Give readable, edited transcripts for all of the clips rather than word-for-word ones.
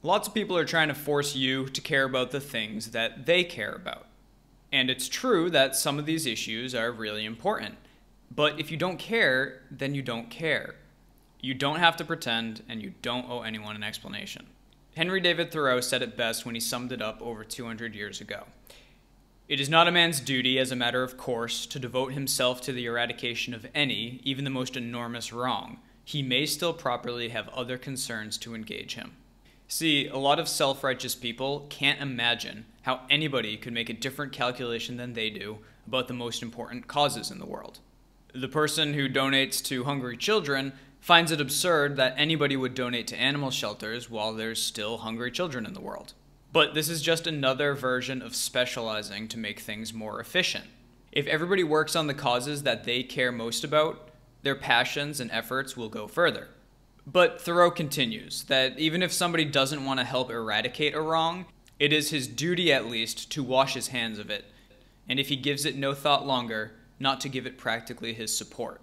Lots of people are trying to force you to care about the things that they care about. And it's true that some of these issues are really important. But if you don't care, then you don't care. You don't have to pretend, and you don't owe anyone an explanation. Henry David Thoreau said it best when he summed it up over 200 years ago. It is not a man's duty, as a matter of course, to devote himself to the eradication of any, even the most enormous wrong. He may still properly have other concerns to engage him. See, a lot of self-righteous people can't imagine how anybody could make a different calculation than they do about the most important causes in the world. The person who donates to hungry children finds it absurd that anybody would donate to animal shelters while there's still hungry children in the world. But this is just another version of specializing to make things more efficient. If everybody works on the causes that they care most about, their passions and efforts will go further. But Thoreau continues that even if somebody doesn't want to help eradicate a wrong, it is his duty at least to wash his hands of it, and if he gives it no thought longer, not to give it practically his support.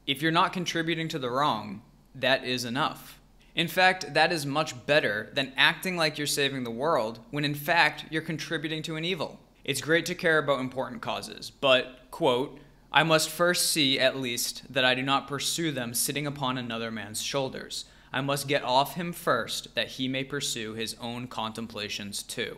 If you're not contributing to the wrong, that is enough. In fact, that is much better than acting like you're saving the world when in fact you're contributing to an evil. It's great to care about important causes, but, quote, I must first see, at least, that I do not pursue them sitting upon another man's shoulders. I must get off him first, that he may pursue his own contemplations too.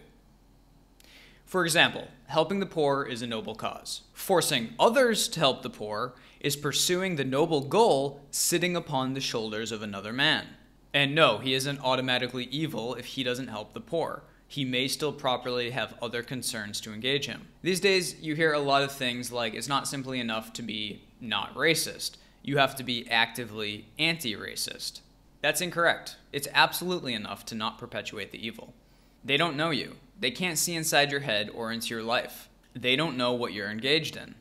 For example, helping the poor is a noble cause. Forcing others to help the poor is pursuing the noble goal sitting upon the shoulders of another man. And no, he isn't automatically evil if he doesn't help the poor. He may still properly have other concerns to engage him. These days, you hear a lot of things like it's not simply enough to be not racist. You have to be actively anti-racist. That's incorrect. It's absolutely enough to not perpetuate the evil. They don't know you. They can't see inside your head or into your life. They don't know what you're engaged in.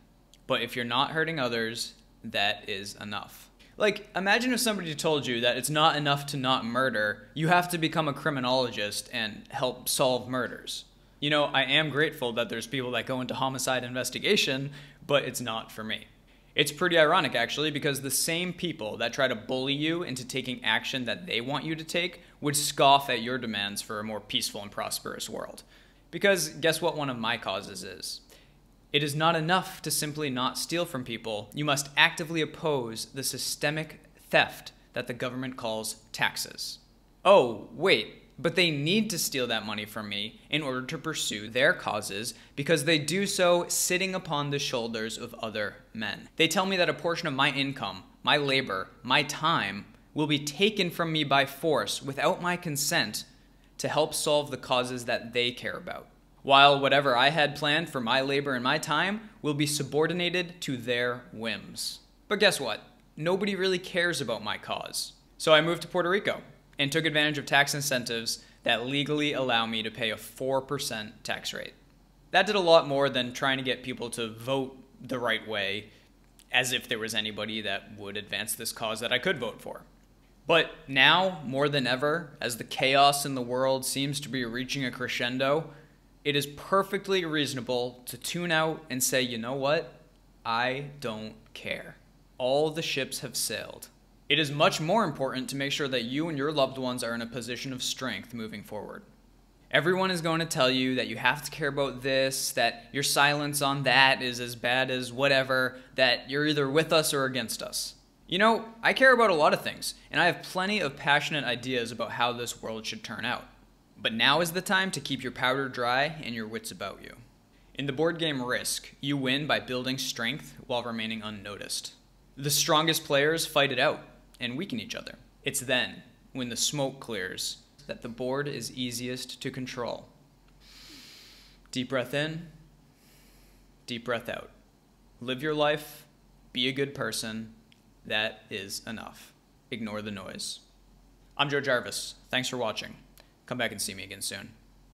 But if you're not hurting others, that is enough. Like, imagine if somebody told you that it's not enough to not murder, you have to become a criminologist and help solve murders. You know, I am grateful that there's people that go into homicide investigation, but it's not for me. It's pretty ironic, actually, because the same people that try to bully you into taking action that they want you to take would scoff at your demands for a more peaceful and prosperous world. Because guess what one of my causes is? It is not enough to simply not steal from people. You must actively oppose the systemic theft that the government calls taxes. Oh, wait, but they need to steal that money from me in order to pursue their causes because they do so sitting upon the shoulders of other men. They tell me that a portion of my income, my labor, my time will be taken from me by force without my consent to help solve the causes that they care about, while whatever I had planned for my labor and my time will be subordinated to their whims. But guess what? Nobody really cares about my cause. So I moved to Puerto Rico and took advantage of tax incentives that legally allow me to pay a 4% tax rate. That did a lot more than trying to get people to vote the right way, as if there was anybody that would advance this cause that I could vote for. But now, more than ever, as the chaos in the world seems to be reaching a crescendo, it is perfectly reasonable to tune out and say, you know what? I don't care. All the ships have sailed. It is much more important to make sure that you and your loved ones are in a position of strength moving forward. Everyone is going to tell you that you have to care about this, that your silence on that is as bad as whatever, that you're either with us or against us. You know, I care about a lot of things, and I have plenty of passionate ideas about how this world should turn out. But now is the time to keep your powder dry and your wits about you. In the board game Risk, you win by building strength while remaining unnoticed. The strongest players fight it out and weaken each other. It's then, when the smoke clears, that the board is easiest to control. Deep breath in, deep breath out. Live your life, be a good person. That is enough. Ignore the noise. I'm Joe Jarvis. Thanks for watching. Come back and see me again soon.